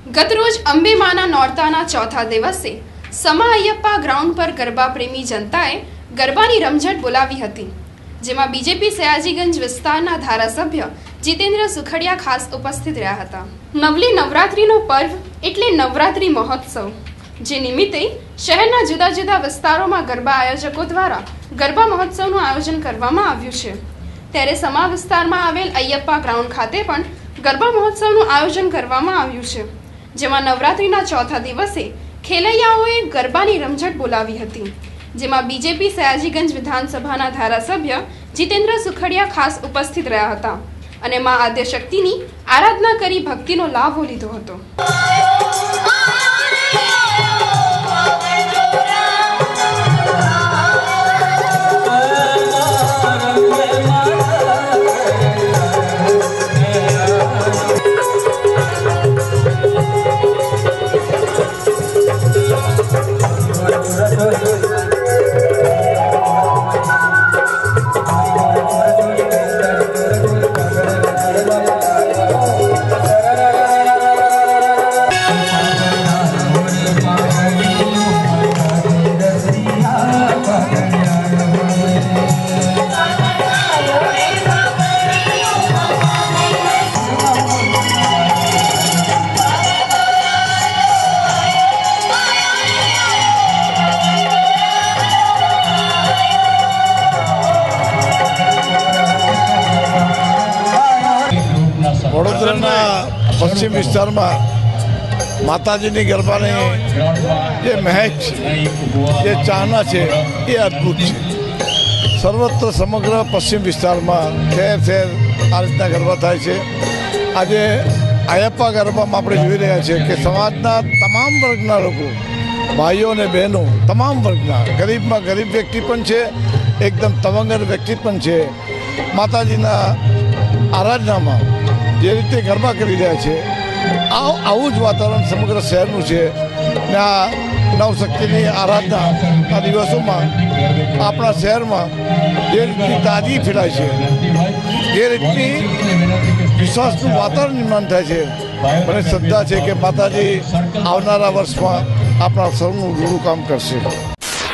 ગત રોજ અંબે માના નોરતાના ચોથા દિવસે સમા અયપ્પા ગ્રાઉન્ડ પર ગરબા પ્રેમી જનતાએ ગરબાની રમઝટ બોલાવી હતી, જેમાં બીજેપી સયાજીગંજ વિસ્તારના ધારાસભ્ય જીતેન્દ્ર સુખડિયા ખાસ ઉપસ્થિત રહ્યા હતા। નવલી નવરાત્રીનો પર્વ એટલે નવરાત્રી મહોત્સવ, જે નિમિત્તે શહેરના જુદા જુદા વિસ્તારોમાં ગરબા આયોજકો દ્વારા ગરબા મહોત્સવનું આયોજન કરવામાં આવ્યું છે। ત્યારે સમા વિસ્તારમાં આવેલ અયપ્પા ગ્રાઉન્ડ ખાતે પણ ગરબા મહોત્સવનું આયોજન કરવામાં આવ્યું છે, જેમાં નવરાત્રીના ચોથા દિવસે ખેલૈયાઓએ ગરબાની રમઝટ બોલાવી હતી, જેમાં બીજેપી સયાજીગંજ વિધાનસભાના ધારાસભ્ય જીતેન્દ્ર સુખડિયા ખાસ ઉપસ્થિત રહ્યા હતા અને મા આદ્યશક્તિની આરાધના કરી ભક્તિનો લાભ લીધો હતો। વડોદરાના પશ્ચિમ વિસ્તારમાં માતાજીની ગરબાની જે મહેક છે, જે ચાહના છે, એ અદ્ભુત છે। સર્વત્ર સમગ્ર પશ્ચિમ વિસ્તારમાં ઠેર ઠેર આ રીતના ગરબા થાય છે। આજે અયપ્પા ગરબામાં આપણે જોઈ રહ્યા છીએ કે સમાજના તમામ વર્ગના લોકો, ભાઈઓ અને બહેનો, તમામ વર્ગના, ગરીબમાં ગરીબ વ્યક્તિ પણ છે, એકદમ તવંગર વ્યક્તિ પણ છે, માતાજીના આરાધનામાં જે રીતે ગરબા કરી રહ્યા છે, આવું જ વાતાવરણ સમગ્ર શહેરનું છે ને આ નવશક્તિની આરાધના આ દિવસોમાં આપણા શહેરમાં જે રીતની તાજગી ફેલાય છે, જે રીતની વિશ્વાસનું વાતાવરણ નિર્માણ થાય છે, મને શ્રદ્ધા છે કે માતાજી આવનારા વર્ષમાં આપણા સૌનું રૂડું કામ કરશે।